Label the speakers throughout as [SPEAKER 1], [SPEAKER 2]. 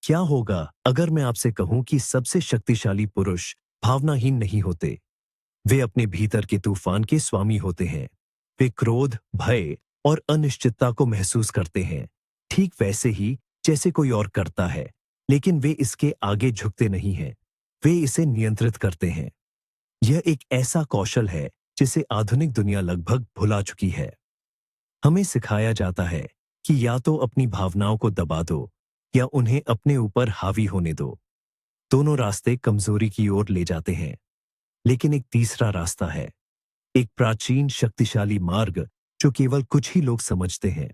[SPEAKER 1] क्या होगा अगर मैं आपसे कहूं कि सबसे शक्तिशाली पुरुष भावनाहीन नहीं होते? वे अपने भीतर के तूफान के स्वामी होते हैं। वे क्रोध, भय और अनिश्चितता को महसूस करते हैं, ठीक वैसे ही जैसे कोई और करता है, लेकिन वे इसके आगे झुकते नहीं हैं। वे इसे नियंत्रित करते हैं। यह एक ऐसा कौशल है जिसे आधुनिक दुनिया लगभग भुला चुकी है। हमें सिखाया जाता है कि या तो अपनी भावनाओं को दबा दो या उन्हें अपने ऊपर हावी होने दो। दोनों रास्ते कमजोरी की ओर ले जाते हैं। लेकिन एक तीसरा रास्ता है, एक प्राचीन शक्तिशाली मार्ग जो केवल कुछ ही लोग समझते हैं।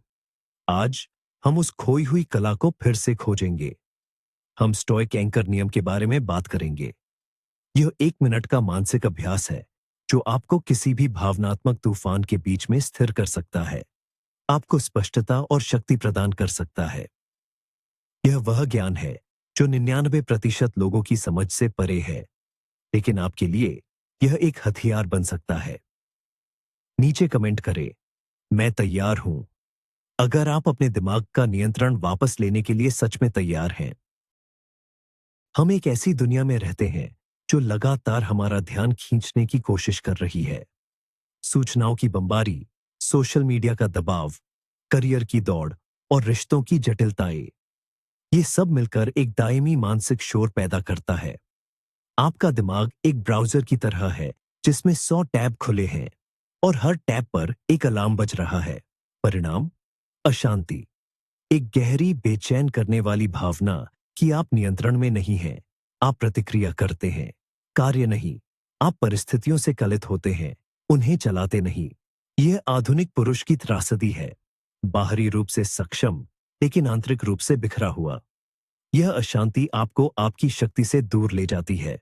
[SPEAKER 1] आज हम उस खोई हुई कला को फिर से खोजेंगे। हम स्टोइक एंकर नियम के बारे में बात करेंगे। यह 1 मिनट का मानसिक अभ्यास है जो आपको किसी भी भावनात्मक तूफान के बीच में स्थिर कर सकता है, आपको स्पष्टता और शक्ति प्रदान कर सकता है। यह वह ज्ञान है जो 99% लोगों की समझ से परे है, लेकिन आपके लिए यह एक हथियार बन सकता है। नीचे कमेंट करें, मैं तैयार हूं, अगर आप अपने दिमाग का नियंत्रण वापस लेने के लिए सच में तैयार हैं। हम एक ऐसी दुनिया में रहते हैं जो लगातार हमारा ध्यान खींचने की कोशिश कर रही है। सूचनाओं की बमबारी, सोशल मीडिया का दबाव, करियर की दौड़ और रिश्तों की जटिलताएं, ये सब मिलकर एक दायमी मानसिक शोर पैदा करता है। आपका दिमाग एक ब्राउजर की तरह है जिसमें 100 टैब खुले हैं और हर टैब पर एक अलार्म बज रहा है। परिणाम, अशांति, एक गहरी बेचैन करने वाली भावना कि आप नियंत्रण में नहीं हैं। आप प्रतिक्रिया करते हैं, कार्य नहीं। आप परिस्थितियों से कलित होते हैं, उन्हें चलाते नहीं। यह आधुनिक पुरुष की त्रासदी है, बाहरी रूप से सक्षम लेकिन आंतरिक रूप से बिखरा हुआ। यह अशांति आपको आपकी शक्ति से दूर ले जाती है।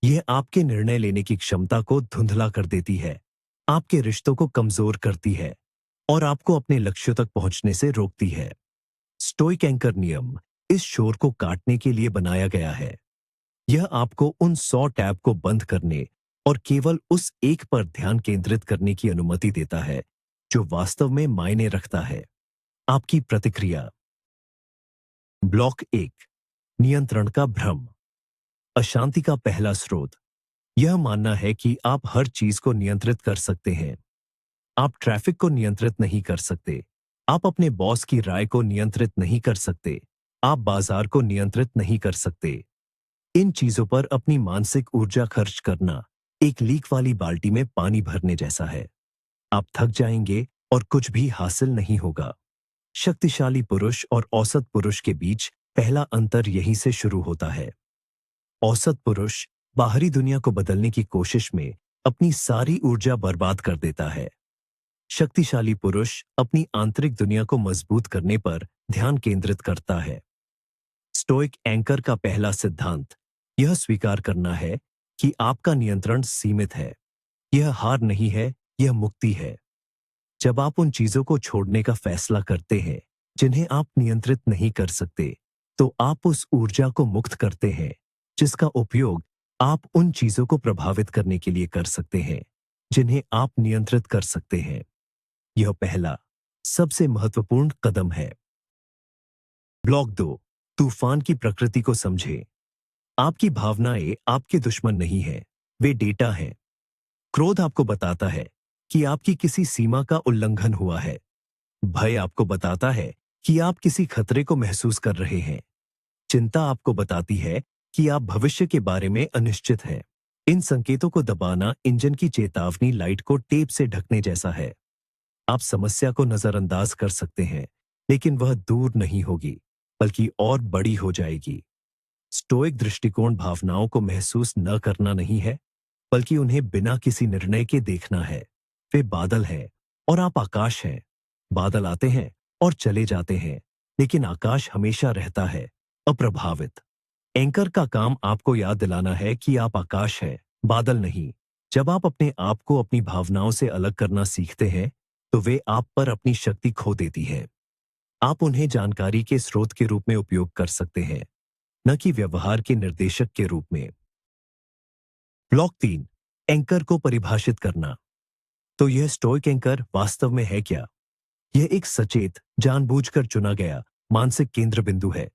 [SPEAKER 1] यह आपके निर्णय लेने की क्षमता को धुंधला कर देती है, आपके रिश्तों को कमजोर करती है और आपको अपने लक्ष्यों तक पहुंचने से रोकती है। स्टोइक एंकर नियम इस शोर को काटने के लिए बनाया गया है। यह आपको उन 100 टैब को बंद करने और केवल उस एक पर ध्यान केंद्रित करने की अनुमति देता है जो वास्तव में मायने रखता है। आपकी प्रतिक्रिया। ब्लॉक 1, नियंत्रण का भ्रम। अशांति का पहला स्रोत यह मानना है कि आप हर चीज को नियंत्रित कर सकते हैं। आप ट्रैफिक को नियंत्रित नहीं कर सकते, आप अपने बॉस की राय को नियंत्रित नहीं कर सकते, आप बाजार को नियंत्रित नहीं कर सकते। इन चीजों पर अपनी मानसिक ऊर्जा खर्च करना एक लीक वाली बाल्टी में पानी भरने जैसा है। आप थक जाएंगे और कुछ भी हासिल नहीं होगा। शक्तिशाली पुरुष और औसत पुरुष के बीच पहला अंतर यहीं से शुरू होता है। औसत पुरुष बाहरी दुनिया को बदलने की कोशिश में अपनी सारी ऊर्जा बर्बाद कर देता है। शक्तिशाली पुरुष अपनी आंतरिक दुनिया को मजबूत करने पर ध्यान केंद्रित करता है। स्टोइक एंकर का पहला सिद्धांत यह स्वीकार करना है कि आपका नियंत्रण सीमित है। यह हार नहीं है, यह मुक्ति है। जब आप उन चीजों को छोड़ने का फैसला करते हैं जिन्हें आप नियंत्रित नहीं कर सकते, तो आप उस ऊर्जा को मुक्त करते हैं जिसका उपयोग आप उन चीजों को प्रभावित करने के लिए कर सकते हैं जिन्हें आप नियंत्रित कर सकते हैं। यह पहला, सबसे महत्वपूर्ण कदम है। ब्लॉक 2, तूफान की प्रकृति को समझें। आपकी भावनाएं आपके दुश्मन नहीं हैं, वे डेटा हैं। क्रोध आपको बताता है कि आपकी किसी सीमा का उल्लंघन हुआ है। भय आपको बताता है कि आप किसी खतरे को महसूस कर रहे हैं। चिंता आपको बताती है कि आप भविष्य के बारे में अनिश्चित हैं। इन संकेतों को दबाना इंजन की चेतावनी लाइट को टेप से ढकने जैसा है। आप समस्या को नजरअंदाज कर सकते हैं, लेकिन वह दूर नहीं होगी, बल्कि और बड़ी हो जाएगी। स्टोइक दृष्टिकोण भावनाओं को महसूस न करना नहीं है, बल्कि उन्हें बिना किसी निर्णय के देखना है। वे बादल हैं और आप आकाश हैं। बादल आते हैं और चले जाते हैं, लेकिन आकाश हमेशा रहता है, अप्रभावित। एंकर का काम आपको याद दिलाना है कि आप आकाश हैं, बादल नहीं। जब आप अपने आप को अपनी भावनाओं से अलग करना सीखते हैं, तो वे आप पर अपनी शक्ति खो देती हैं। आप उन्हें जानकारी के स्रोत के रूप में उपयोग कर सकते हैं, न कि व्यवहार के निर्देशक के रूप में। ब्लॉक 3, एंकर को परिभाषित करना। तो यह स्टोइक एंकर वास्तव में है क्या? यह एक सचेत, जानबूझकर चुना गया मानसिक केंद्र बिंदु है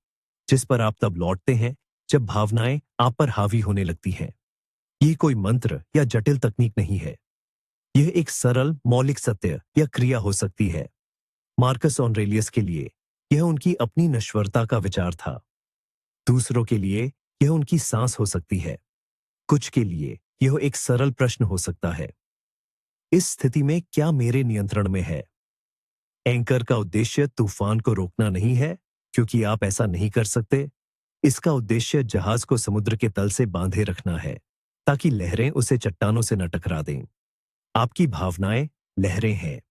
[SPEAKER 1] जिस पर आप तब लौटते हैं जब भावनाएं आप पर हावी होने लगती हैं। ये कोई मंत्र या जटिल तकनीक नहीं है। यह एक सरल मौलिक सत्य या क्रिया हो सकती है। मार्कस ऑरेलियस के लिए यह उनकी अपनी नश्वरता का विचार था। दूसरों के लिए यह उनकी सांस हो सकती है। कुछ के लिए यह एक सरल प्रश्न हो सकता है, इस स्थिति में क्या मेरे नियंत्रण में है? एंकर का उद्देश्य तूफान को रोकना नहीं है, क्योंकि आप ऐसा नहीं कर सकते। इसका उद्देश्य जहाज को समुद्र के तल से बांधे रखना है, ताकि लहरें उसे चट्टानों से न टकरा दें। आपकी भावनाएं लहरें हैं,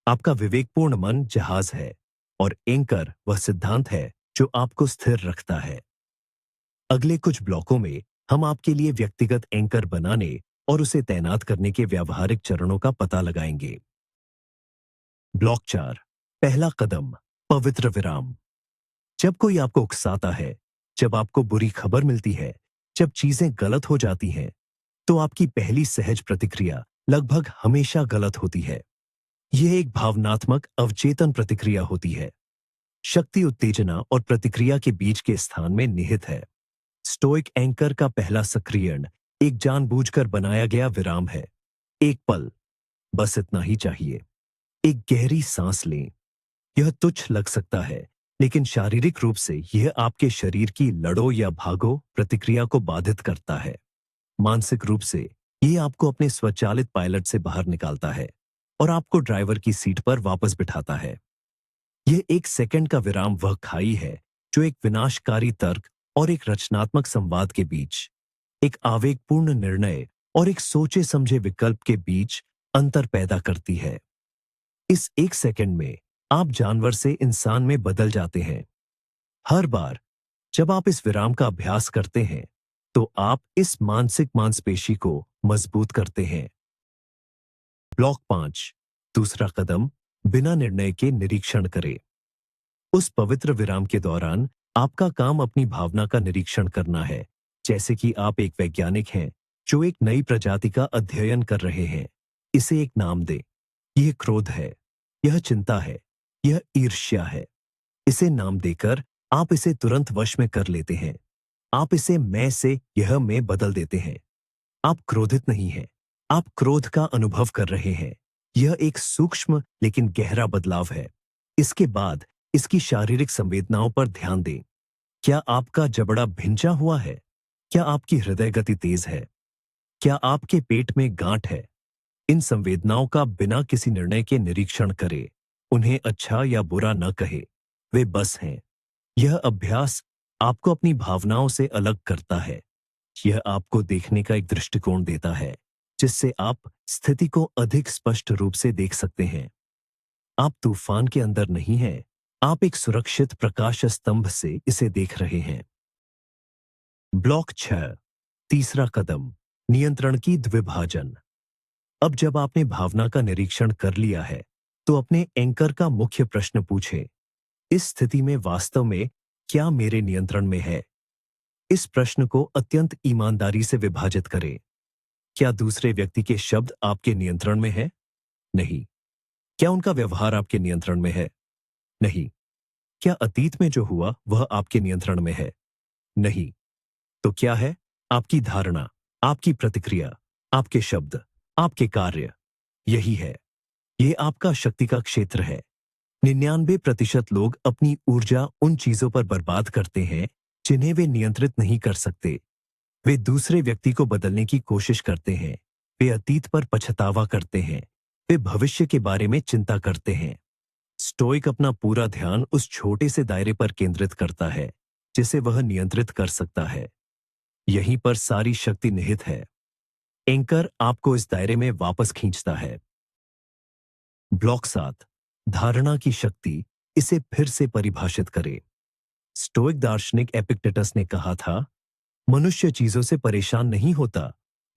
[SPEAKER 1] आपका विवेकपूर्ण मन जहाज है, और एंकर वह सिद्धांत है जो आपको स्थिर रखता है। अगले कुछ ब्लॉकों में हम आपके लिए व्यक्तिगत एंकर बनाने और उसे तैनात करने के व्यावहारिक चरणों का पता लगाएंगे। ब्लॉक 4, पहला कदम, पवित्र विराम। जब कोई आपको उकसाता है, जब आपको बुरी खबर मिलती है, जब चीजें गलत हो जाती हैं, तो आपकी पहली सहज प्रतिक्रिया लगभग हमेशा गलत होती है। यह एक भावनात्मक अवचेतन प्रतिक्रिया होती है। शक्ति उत्तेजना और प्रतिक्रिया के बीच के स्थान में निहित है। स्टोइक एंकर का पहला सक्रियण एक जानबूझकर बनाया गया विराम है। एक पल, बस इतना ही चाहिए। एक गहरी सांस लें। यह तुच्छ लग सकता है, लेकिन शारीरिक रूप से यह आपके शरीर की लड़ो या भागो प्रतिक्रिया को बाधित करता है। मानसिक रूप से यह आपको अपने स्वचालित पायलट से बाहर निकालता है और आपको ड्राइवर की सीट पर वापस बिठाता है। यह एक सेकंड का विराम वह खाई है जो एक विनाशकारी तर्क और एक रचनात्मक संवाद के बीच, एक आवेगपूर्ण निर्णय और एक सोचे समझे विकल्प के बीच अंतर पैदा करती है। इस एक सेकंड में आप जानवर से इंसान में बदल जाते हैं। हर बार जब आप इस विराम का अभ्यास करते हैं, तो आप इस मानसिक मांसपेशी को मजबूत करते हैं। ब्लॉक 5, दूसरा कदम, बिना निर्णय के निरीक्षण करें। उस पवित्र विराम के दौरान आपका काम अपनी भावना का निरीक्षण करना है, जैसे कि आप एक वैज्ञानिक हैं जो एक नई प्रजाति का अध्ययन कर रहे हैं। इसे एक नाम दें। यह क्रोध है, यह चिंता है, यह ईर्ष्या है। इसे नाम देकर आप इसे तुरंत वश में कर लेते हैं। आप इसे मैं से यह में बदल देते हैं। आप क्रोधित नहीं हैं, आप क्रोध का अनुभव कर रहे हैं। यह एक सूक्ष्म लेकिन गहरा बदलाव है। इसके बाद इसकी शारीरिक संवेदनाओं पर ध्यान दें। क्या आपका जबड़ा भिंचा हुआ है? क्या आपकी हृदय गति तेज है? क्या आपके पेट में गांठ है? इन संवेदनाओं का बिना किसी निर्णय के निरीक्षण करें। उन्हें अच्छा या बुरा न कहे, वे बस हैं। यह अभ्यास आपको अपनी भावनाओं से अलग करता है। यह आपको देखने का एक दृष्टिकोण देता है, जिससे आप स्थिति को अधिक स्पष्ट रूप से देख सकते हैं। आप तूफान के अंदर नहीं हैं, आप एक सुरक्षित प्रकाश स्तंभ से इसे देख रहे हैं। ब्लॉक 6, तीसरा कदम, नियंत्रण की द्विभाजन। अब जब आपने भावना का निरीक्षण कर लिया है, तो अपने एंकर का मुख्य प्रश्न पूछें, इस स्थिति में वास्तव में क्या मेरे नियंत्रण में है? इस प्रश्न को अत्यंत ईमानदारी से विभाजित करें। क्या दूसरे व्यक्ति के शब्द आपके नियंत्रण में है? नहीं। क्या उनका व्यवहार आपके नियंत्रण में है? नहीं। क्या अतीत में जो हुआ वह आपके नियंत्रण में है? नहीं। तो क्या है? आपकी धारणा, आपकी प्रतिक्रिया, आपके शब्द, आपके कार्य। यही है। यह आपका शक्ति का क्षेत्र है। 99% लोग अपनी ऊर्जा उन चीजों पर बर्बाद करते हैं जिन्हें वे नियंत्रित नहीं कर सकते। वे दूसरे व्यक्ति को बदलने की कोशिश करते हैं, वे अतीत पर पछतावा करते हैं, वे भविष्य के बारे में चिंता करते हैं। स्टोइक अपना पूरा ध्यान उस छोटे से दायरे पर केंद्रित करता है जिसे वह नियंत्रित कर सकता है। यहीं पर सारी शक्ति निहित है। एंकर आपको इस दायरे में वापस खींचता है। ब्लॉक 7, धारणा की शक्ति, इसे फिर से परिभाषित करें। स्टोइक दार्शनिक एपिक्टेटस ने कहा था, मनुष्य चीजों से परेशान नहीं होता,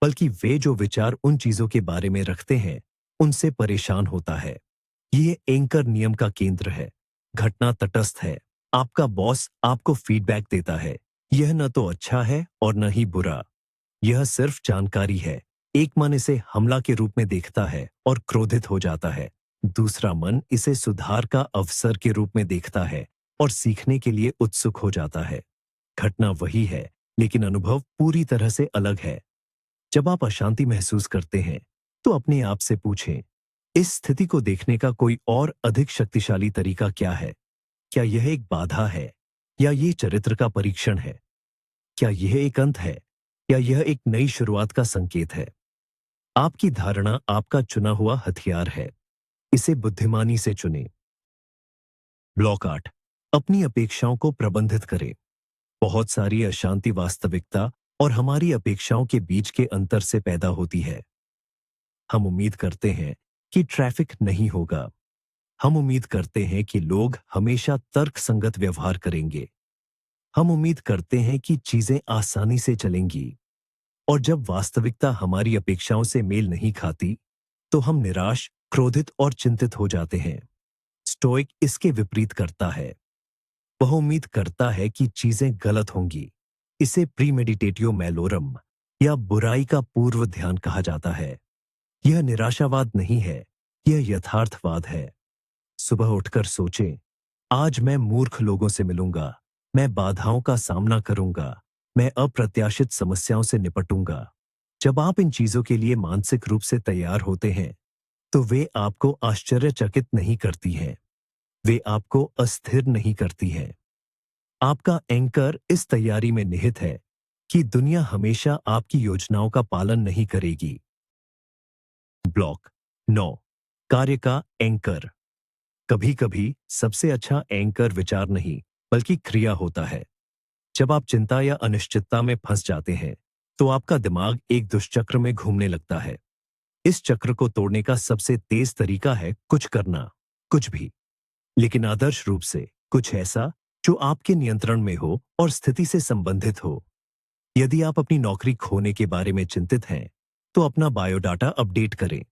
[SPEAKER 1] बल्कि वे जो विचार उन चीजों के बारे में रखते हैं उनसे परेशान होता है। यह एंकर नियम का केंद्र है। घटना तटस्थ है। आपका बॉस आपको फीडबैक देता है। यह न तो अच्छा है और न ही बुरा। यह सिर्फ जानकारी है। एक मन इसे हमला के रूप में देखता है और क्रोधित हो जाता है। दूसरा मन इसे सुधार का अवसर के रूप में देखता है और सीखने के लिए उत्सुक हो जाता है। घटना वही है, लेकिन अनुभव पूरी तरह से अलग है। जब आप अशांति महसूस करते हैं, तो अपने आप से पूछें, इस स्थिति को देखने का कोई और अधिक शक्तिशाली तरीका क्या है? क्या यह एक बाधा है, या ये चरित्र का परीक्षण है? क्या यह एक अंत है, या यह एक नई शुरुआत का संकेत है? आपकी धारणा आपका चुना हुआ हथियार है। इसे बुद्धिमानी से चुनें। ब्लॉक 8, अपनी अपेक्षाओं को प्रबंधित करें। बहुत सारी अशांति वास्तविकता और हमारी अपेक्षाओं के बीच के अंतर से पैदा होती है। हम उम्मीद करते हैं कि ट्रैफिक नहीं होगा। हम उम्मीद करते हैं कि लोग हमेशा तर्कसंगत व्यवहार करेंगे। हम उम्मीद करते हैं कि चीजें आसानी से चलेंगी। और जब वास्तविकता हमारी अपेक्षाओं से मेल नहीं खाती, तो हम निराश, क्रोधित और चिंतित हो जाते हैं। स्टोइक इसके विपरीत करता है। वह उम्मीद करता है कि चीजें गलत होंगी। इसे प्रीमेडिटेटियो मैलोरम, या बुराई का पूर्व ध्यान कहा जाता है। यह निराशावाद नहीं है, यह यथार्थवाद है। सुबह उठकर सोचें, आज मैं मूर्ख लोगों से मिलूंगा, मैं बाधाओं का सामना करूंगा, मैं अप्रत्याशित समस्याओं से निपटूंगा। जब आप इन चीजों के लिए मानसिक रूप से तैयार होते हैं, तो वे आपको आश्चर्यचकित नहीं करती हैं। वे आपको अस्थिर नहीं करती हैं। आपका एंकर इस तैयारी में निहित है कि दुनिया हमेशा आपकी योजनाओं का पालन नहीं करेगी। ब्लॉक 9, कार्य का एंकर। कभी कभी सबसे अच्छा एंकर विचार नहीं, बल्कि क्रिया होता है। जब आप चिंता या अनिश्चितता में फंस जाते हैं, तो आपका दिमाग एक दुष्चक्र में घूमने लगता है। इस चक्र को तोड़ने का सबसे तेज तरीका है कुछ करना, कुछ भी, लेकिन आदर्श रूप से कुछ ऐसा जो आपके नियंत्रण में हो और स्थिति से संबंधित हो। यदि आप अपनी नौकरी खोने के बारे में चिंतित हैं, तो अपना बायोडाटा अपडेट करें।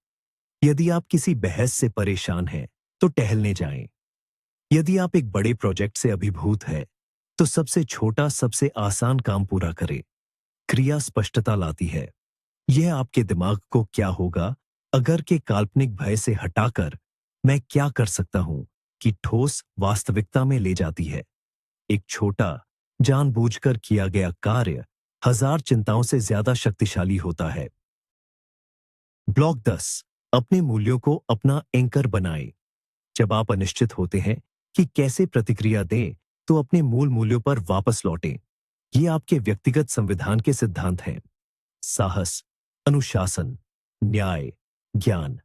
[SPEAKER 1] यदि आप किसी बहस से परेशान हैं, तो टहलने जाएं। यदि आप एक बड़े प्रोजेक्ट से अभिभूत हैं, तो सबसे छोटा, सबसे आसान काम पूरा करें। क्रिया स्पष्टता लाती है। यह आपके दिमाग को क्या होगा अगर के काल्पनिक भय से हटाकर मैं क्या कर सकता हूं कि ठोस वास्तविकता में ले जाती है। एक छोटा, जानबूझकर किया गया कार्य हजार चिंताओं से ज्यादा शक्तिशाली होता है। ब्लॉक 10, अपने मूल्यों को अपना एंकर बनाएं। जब आप अनिश्चित होते हैं कि कैसे प्रतिक्रिया दें, तो अपने मूल मूल्यों पर वापस लौटें। ये आपके व्यक्तिगत संविधान के सिद्धांत हैं। साहस, अनुशासन, न्याय, ज्ञान।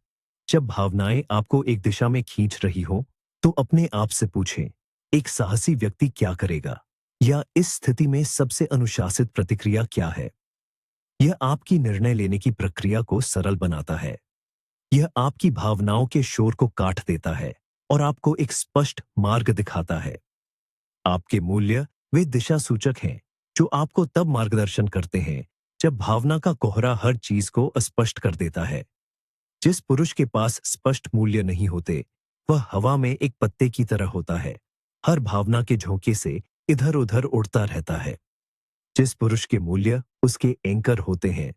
[SPEAKER 1] जब भावनाएं आपको एक दिशा में खींच रही हो, तो अपने आप से पूछें, एक साहसी व्यक्ति क्या करेगा, या इस स्थिति में सबसे अनुशासित प्रतिक्रिया क्या है। यह आपकी निर्णय लेने की प्रक्रिया को सरल बनाता है। यह आपकी भावनाओं के शोर को काट देता है और आपको एक स्पष्ट मार्ग दिखाता है। आपके मूल्य वे दिशा सूचक हैं जो आपको तब मार्गदर्शन करते हैं जब भावना का कोहरा हर चीज को अस्पष्ट कर देता है। जिस पुरुष के पास स्पष्ट मूल्य नहीं होते, वह हवा में एक पत्ते की तरह होता है, हर भावना के झोंके से इधर उधर उड़ता रहता है। जिस पुरुष के मूल्य उसके एंकर होते हैं,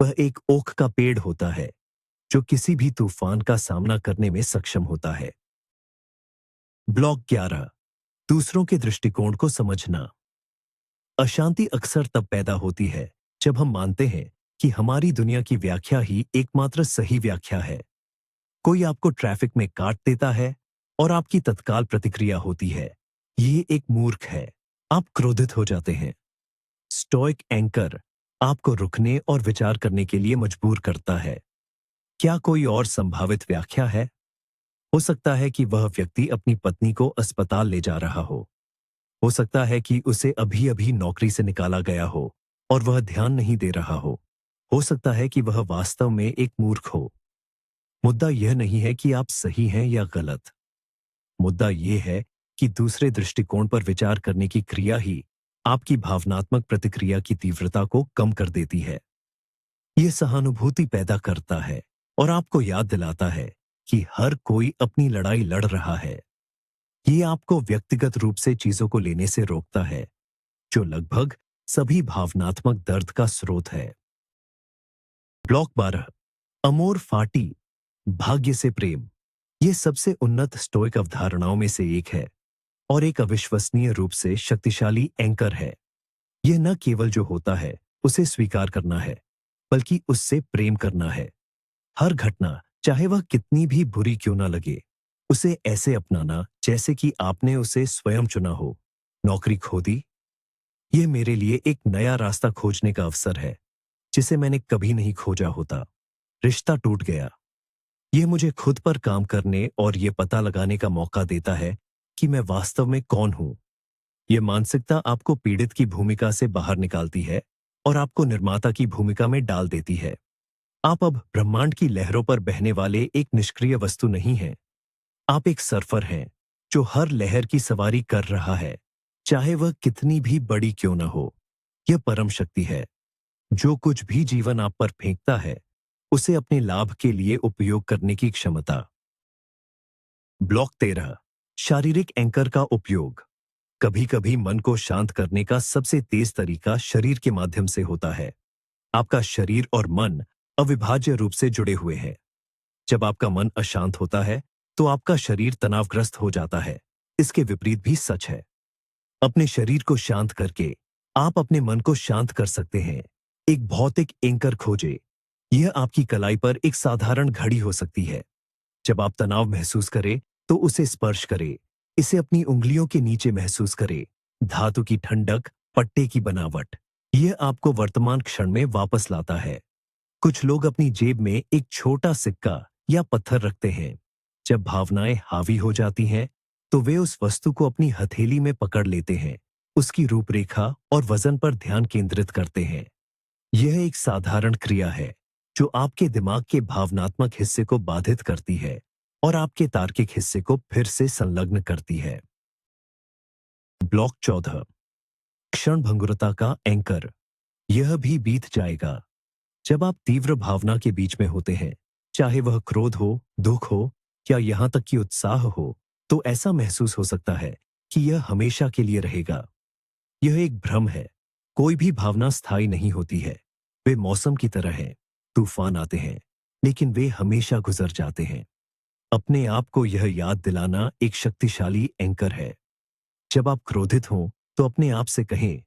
[SPEAKER 1] वह एक ओक का पेड़ होता है जो किसी भी तूफान का सामना करने में सक्षम होता है। ब्लॉक 11, दूसरों के दृष्टिकोण को समझना। अशांति अक्सर तब पैदा होती है जब हम मानते हैं कि हमारी दुनिया की व्याख्या ही एकमात्र सही व्याख्या है। कोई आपको ट्रैफिक में काट देता है और आपकी तत्काल प्रतिक्रिया होती है, ये एक मूर्ख है। आप क्रोधित हो जाते हैं। स्टोइक एंकर आपको रुकने और विचार करने के लिए मजबूर करता है। क्या कोई और संभावित व्याख्या है? हो सकता है कि वह व्यक्ति अपनी पत्नी को अस्पताल ले जा रहा हो। हो सकता है कि उसे अभी अभी नौकरी से निकाला गया हो और वह ध्यान नहीं दे रहा हो। हो सकता है कि वह वास्तव में एक मूर्ख हो। मुद्दा यह नहीं है कि आप सही हैं या गलत। मुद्दा यह है कि दूसरे दृष्टिकोण पर विचार करने की क्रिया ही आपकी भावनात्मक प्रतिक्रिया की तीव्रता को कम कर देती है। यह सहानुभूति पैदा करता है और आपको याद दिलाता है कि हर कोई अपनी लड़ाई लड़ रहा है। ये आपको व्यक्तिगत रूप से चीजों को लेने से रोकता है, जो लगभग सभी भावनात्मक दर्द का स्रोत है। ब्लॉक 12, अमोर फाटी, भाग्य से प्रेम। यह सबसे उन्नत स्टोइक अवधारणाओं में से एक है। और एक अविश्वसनीय रूप से शक्तिशाली एंकर है। यह न केवल जो होता है उसे स्वीकार करना है, बल्कि उससे प्रेम करना है। हर घटना, चाहे वह कितनी भी बुरी क्यों ना लगे, उसे ऐसे अपनाना जैसे कि आपने उसे स्वयं चुना हो। नौकरी खो दी, यह मेरे लिए एक नया रास्ता खोजने का अवसर है जिसे मैंने कभी नहीं खोजा होता। रिश्ता टूट गया, यह मुझे खुद पर काम करने और यह पता लगाने का मौका देता है कि मैं वास्तव में कौन हूं। यह मानसिकता आपको पीड़ित की भूमिका से बाहर निकालती है और आपको निर्माता की भूमिका में डाल देती है। आप अब ब्रह्मांड की लहरों पर बहने वाले एक निष्क्रिय वस्तु नहीं हैं। आप एक सर्फर हैं जो हर लहर की सवारी कर रहा है, चाहे वह कितनी भी बड़ी क्यों न हो। यह परम शक्ति है। जो कुछ भी जीवन आप पर फेंकता है, उसे अपने लाभ के लिए उपयोग करने की क्षमता। ब्लॉक 13, शारीरिक एंकर का उपयोग। कभी कभी मन को शांत करने का सबसे तेज तरीका शरीर के माध्यम से होता है। आपका शरीर और मन अविभाज्य रूप से जुड़े हुए हैं। जब आपका मन अशांत होता है तो आपका शरीर तनावग्रस्त हो जाता है। इसके विपरीत भी सच है। अपने शरीर को शांत करके आप अपने मन को शांत कर सकते हैं। एक भौतिक एंकर खोजें। यह आपकी कलाई पर एक साधारण घड़ी हो सकती है। जब आप तनाव महसूस करें तो उसे स्पर्श करें। इसे अपनी उंगलियों के नीचे महसूस करें। धातु की ठंडक, पट्टे की बनावट, यह आपको वर्तमान क्षण में वापस लाता है। कुछ लोग अपनी जेब में एक छोटा सिक्का या पत्थर रखते हैं। जब भावनाएं हावी हो जाती हैं, तो वे उस वस्तु को अपनी हथेली में पकड़ लेते हैं, उसकी रूपरेखा और वजन पर ध्यान केंद्रित करते हैं। यह एक साधारण क्रिया है जो आपके दिमाग के भावनात्मक हिस्से को बाधित करती है और आपके तार्किक हिस्से को फिर से संलग्न करती है। ब्लॉक 14, क्षणभंगुरता का एंकर। यह भी बीत जाएगा। जब आप तीव्र भावना के बीच में होते हैं, चाहे वह क्रोध हो, दुख हो या यहां तक कि उत्साह हो, तो ऐसा महसूस हो सकता है कि यह हमेशा के लिए रहेगा। यह एक भ्रम है। कोई भी भावना स्थायी नहीं होती है। वे मौसम की तरह हैं। तूफान आते हैं, लेकिन वे हमेशा गुजर जाते हैं। अपने आप को यह याद दिलाना एक शक्तिशाली एंकर है। जब आप क्रोधित हों, तो अपने आप से कहें,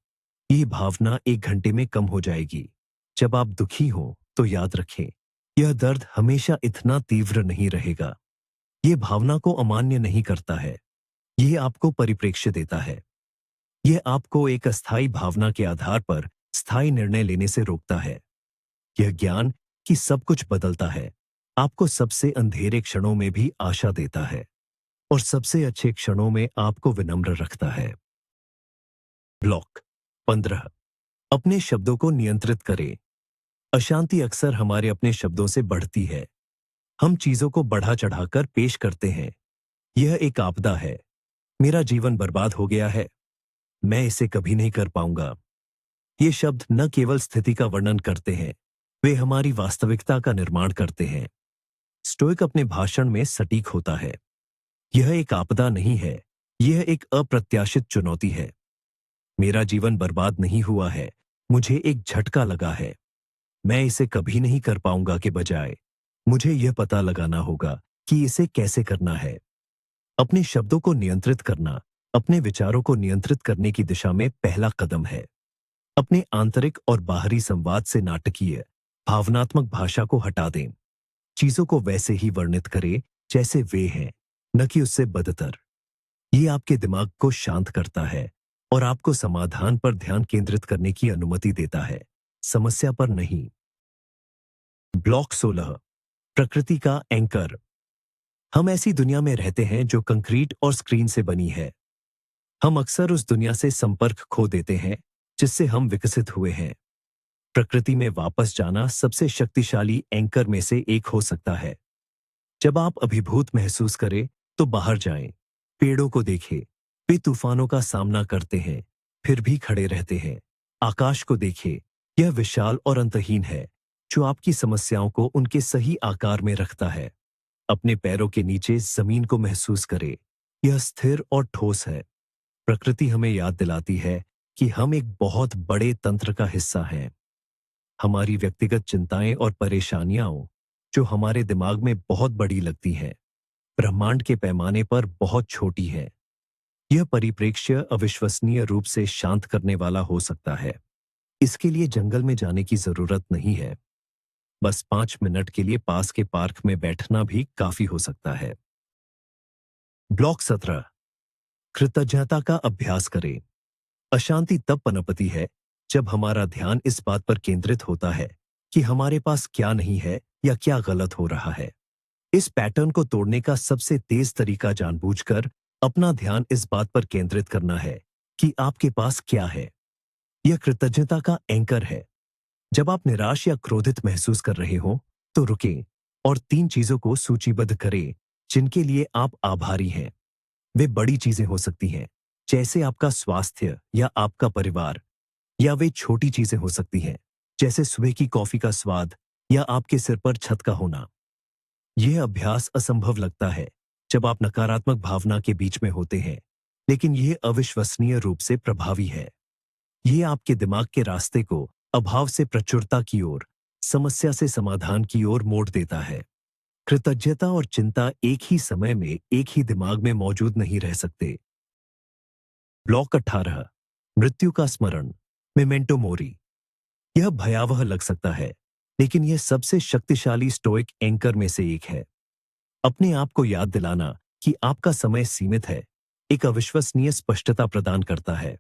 [SPEAKER 1] यह भावना 1 घंटे में कम हो जाएगी। जब आप दुखी हों, तो याद रखें, यह दर्द हमेशा इतना तीव्र नहीं रहेगा। यह भावना को अमान्य नहीं करता है। यह आपको परिप्रेक्ष्य देता है। यह आपको एक अस्थायी भावना के आधार पर स्थायी निर्णय लेने से रोकता है। यह ज्ञान कि सब कुछ बदलता है, आपको सबसे अंधेरे क्षणों में भी आशा देता है और सबसे अच्छे क्षणों में आपको विनम्र रखता है। ब्लॉक 15, अपने शब्दों को नियंत्रित करें। अशांति अक्सर हमारे अपने शब्दों से बढ़ती है। हम चीजों को बढ़ा चढ़ाकर पेश करते हैं। यह एक आपदा है। मेरा जीवन बर्बाद हो गया है, मैं इसे कभी नहीं कर पाऊंगा। ये शब्द न केवल स्थिति का वर्णन करते हैं, वे हमारी वास्तविकता का निर्माण करते हैं। स्टोइक अपने भाषण में सटीक होता है। यह एक आपदा नहीं है, यह एक अप्रत्याशित चुनौती है। मेरा जीवन बर्बाद नहीं हुआ है, मुझे एक झटका लगा है। मैं इसे कभी नहीं कर पाऊंगा के बजाय मुझे यह पता लगाना होगा कि इसे कैसे करना है। अपने शब्दों को नियंत्रित करना अपने विचारों को नियंत्रित करने की दिशा में पहला कदम है। अपने आंतरिक और बाहरी संवाद से नाटकीय, भावनात्मक भाषा को हटा दें। चीजों को वैसे ही वर्णित करें जैसे वे हैं, न कि उससे बदतर। ये आपके दिमाग को शांत करता है और आपको समाधान पर ध्यान केंद्रित करने की अनुमति देता है, समस्या पर नहीं। ब्लॉक 16, प्रकृति का एंकर। हम ऐसी दुनिया में रहते हैं जो कंक्रीट और स्क्रीन से बनी है। हम अक्सर उस दुनिया से संपर्क खो देते हैं जिससे हम विकसित हुए हैं। प्रकृति में वापस जाना सबसे शक्तिशाली एंकर में से एक हो सकता है। जब आप अभिभूत महसूस करें तो बाहर जाएं, पेड़ों को देखें। वे तूफानों का सामना करते हैं, फिर भी खड़े रहते हैं। आकाश को देखें, यह विशाल और अंतहीन है, जो आपकी समस्याओं को उनके सही आकार में रखता है। अपने पैरों के नीचे जमीन को महसूस करें, यह स्थिर और ठोस है। प्रकृति हमें याद दिलाती है कि हम एक बहुत बड़े तंत्र का हिस्सा हैं। हमारी व्यक्तिगत चिंताएं और परेशानियां, जो हमारे दिमाग में बहुत बड़ी लगती हैं, ब्रह्मांड के पैमाने पर बहुत छोटी हैं। यह परिप्रेक्ष्य अविश्वसनीय रूप से शांत करने वाला हो सकता है। इसके लिए जंगल में जाने की जरूरत नहीं है। बस 5 मिनट के लिए पास के पार्क में बैठना भी काफी हो सकता है। ब्लॉक 17, कृतज्ञता का अभ्यास करें। अशांति तब पनपती है जब हमारा ध्यान इस बात पर केंद्रित होता है कि हमारे पास क्या नहीं है या क्या गलत हो रहा है। इस पैटर्न को तोड़ने का सबसे तेज तरीका जानबूझकर अपना ध्यान इस बात पर केंद्रित करना है कि आपके पास क्या है। यह कृतज्ञता का एंकर है। जब आप निराश या क्रोधित महसूस कर रहे हो तो रुकें और 3 चीजों को सूचीबद्ध करें जिनके लिए आप आभारी हैं। वे बड़ी चीजें हो सकती हैं, जैसे आपका स्वास्थ्य या आपका परिवार, या वे छोटी चीजें हो सकती हैं, जैसे सुबह की कॉफी का स्वाद या आपके सिर पर छत का होना। यह अभ्यास असंभव लगता है जब आप नकारात्मक भावना के बीच में होते हैं, लेकिन यह अविश्वसनीय रूप से प्रभावी है। यह आपके दिमाग के रास्ते को अभाव से प्रचुरता की ओर, समस्या से समाधान की ओर मोड़ देता है। कृतज्ञता और चिंता एक ही समय में एक ही दिमाग में मौजूद नहीं रह सकते। ब्लॉक 18, मृत्यु का स्मरण, मेमेंटो मोरी। यह भयावह लग सकता है, लेकिन यह सबसे शक्तिशाली स्टोइक एंकर में से एक है। अपने आप को याद दिलाना कि आपका समय सीमित है, एक अविश्वसनीय स्पष्टता प्रदान करता है।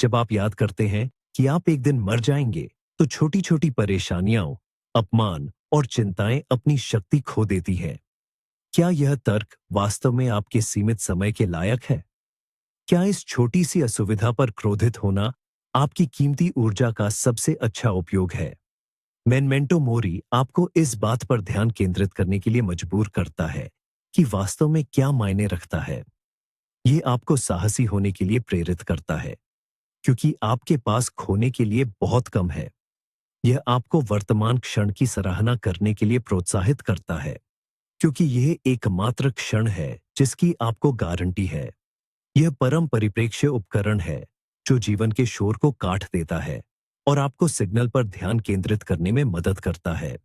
[SPEAKER 1] जब आप याद करते हैं कि आप एक दिन मर जाएंगे, तो छोटी छोटी परेशानियां, अपमान और चिंताएं अपनी शक्ति खो देती हैं। क्या यह तर्क वास्तव में आपके सीमित समय के लायक है? क्या इस छोटी सी असुविधा पर क्रोधित होना आपकी कीमती ऊर्जा का सबसे अच्छा उपयोग है? मेमेंटो मोरी आपको इस बात पर ध्यान केंद्रित करने के लिए मजबूर करता है कि वास्तव में क्या मायने रखता है। यह आपको साहसी होने के लिए प्रेरित करता है, क्योंकि आपके पास खोने के लिए बहुत कम है। यह आपको वर्तमान क्षण की सराहना करने के लिए प्रोत्साहित करता है, क्योंकि यह एकमात्र क्षण है जिसकी आपको गारंटी है। यह परम परिप्रेक्ष्य उपकरण है जो जीवन के शोर को काट देता है और आपको सिग्नल पर ध्यान केंद्रित करने में मदद करता है।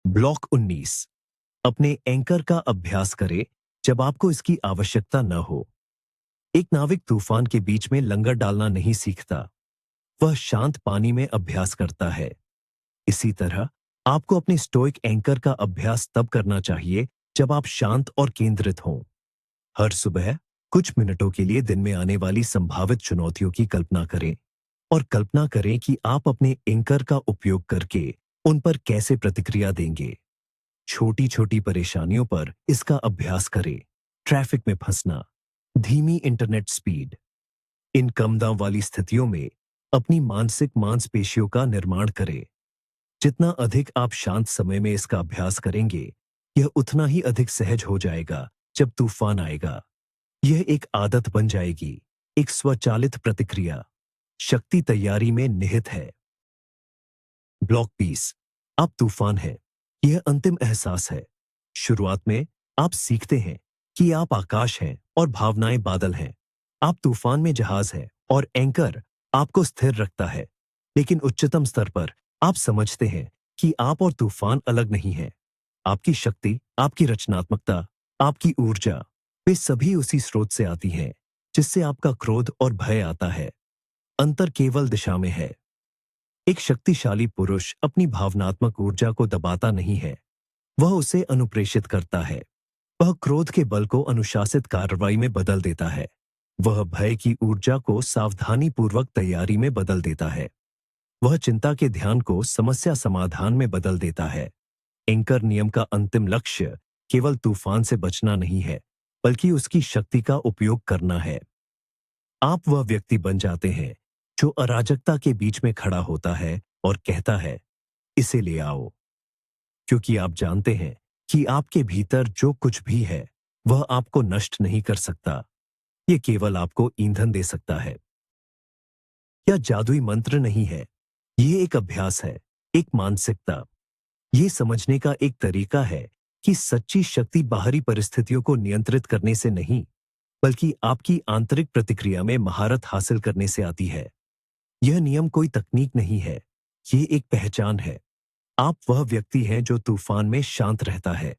[SPEAKER 1] ब्लॉक 19, अपने एंकर का अभ्यास करें जब आपको इसकी आवश्यकता न हो। एक नाविक तूफान के बीच में लंगर डालना नहीं सीखता, वह शांत पानी में अभ्यास करता है। इसी तरह आपको अपने स्टोइक एंकर का अभ्यास तब करना चाहिए जब आप शांत और केंद्रित हों। हर सुबह कुछ मिनटों के लिए दिन में आने वाली संभावित चुनौतियों की कल्पना करें और कल्पना करें कि आप अपने एंकर का उपयोग करके उन पर कैसे प्रतिक्रिया देंगे। छोटी छोटी परेशानियों पर इसका अभ्यास करें। ट्रैफिक में फंसना, धीमी इंटरनेट स्पीड। इन कम दाम वाली स्थितियों में अपनी मानसिक मांसपेशियों का निर्माण करें। जितना अधिक आप शांत समय में इसका अभ्यास करेंगे, यह उतना ही अधिक सहज हो जाएगा जब तूफान आएगा। यह एक आदत बन जाएगी, एक स्वचालित प्रतिक्रिया। शक्ति तैयारी में निहित है। ब्लॉक 20, आप तूफान हैं। यह अंतिम एहसास है। शुरुआत में आप सीखते हैं कि आप आकाश हैं और भावनाएं बादल हैं। आप तूफान में जहाज हैं और एंकर आपको स्थिर रखता है। लेकिन उच्चतम स्तर पर आप समझते हैं कि आप और तूफान अलग नहीं हैं। आपकी शक्ति, आपकी रचनात्मकता, आपकी ऊर्जा, वे सभी उसी स्रोत से आती हैं जिससे आपका क्रोध और भय आता है। अंतर केवल दिशा में है। एक शक्तिशाली पुरुष अपनी भावनात्मक ऊर्जा को दबाता नहीं है, वह उसे अनुप्रेषित करता है। वह क्रोध के बल को अनुशासित कार्रवाई में बदल देता है। वह भय की ऊर्जा को सावधानीपूर्वक तैयारी में बदल देता है। वह चिंता के ध्यान को समस्या समाधान में बदल देता है। एंकर नियम का अंतिम लक्ष्य केवल तूफान से बचना नहीं है, बल्कि उसकी शक्ति का उपयोग करना है। आप वह व्यक्ति बन जाते हैं जो अराजकता के बीच में खड़ा होता है और कहता है, इसे ले आओ। क्योंकि आप जानते हैं कि आपके भीतर जो कुछ भी है, वह आपको नष्ट नहीं कर सकता। यह केवल आपको ईंधन दे सकता है। यह जादुई मंत्र नहीं है। यह एक अभ्यास है, एक मानसिकता। यह समझने का एक तरीका है कि सच्ची शक्ति बाहरी परिस्थितियों को नियंत्रित करने से नहीं, बल्कि आपकी आंतरिक प्रतिक्रिया में महारत हासिल करने से आती है। यह नियम कोई तकनीक नहीं है, यह एक पहचान है। आप वह व्यक्ति हैं जो तूफान में शांत रहता है।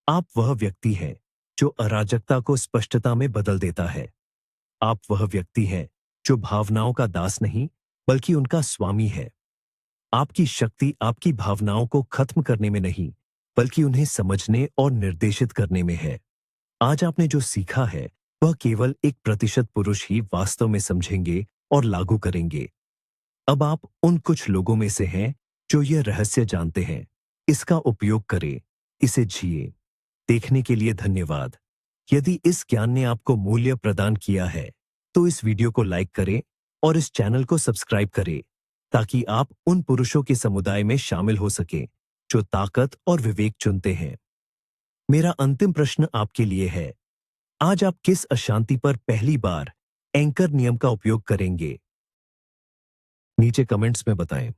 [SPEAKER 1] आप वह व्यक्ति हैं जो अराजकता को स्पष्टता में बदल देता है। आप वह व्यक्ति हैं जो भावनाओं का दास नहीं, बल्कि उनका स्वामी है। आपकी शक्ति आपकी भावनाओं को खत्म करने में नहीं, बल्कि उन्हें समझने और निर्देशित करने में है। आज आपने जो सीखा है, वह केवल 1% पुरुष ही वास्तव में समझेंगे और लागू करेंगे। अब आप उन कुछ लोगों में से हैं जो यह रहस्य जानते हैं। इसका उपयोग करें, इसे जिए। देखने के लिए धन्यवाद। यदि इस ज्ञान ने आपको मूल्य प्रदान किया है, तो इस वीडियो को लाइक करें और इस चैनल को सब्सक्राइब करें, ताकि आप उन पुरुषों के समुदाय में शामिल हो सकें जो ताकत और विवेक चुनते हैं। मेरा अंतिम प्रश्न आपके लिए है, आज आप किस अशांति पर पहली बार एंकर नियम का उपयोग करेंगे? नीचे कमेंट्स में बताएं।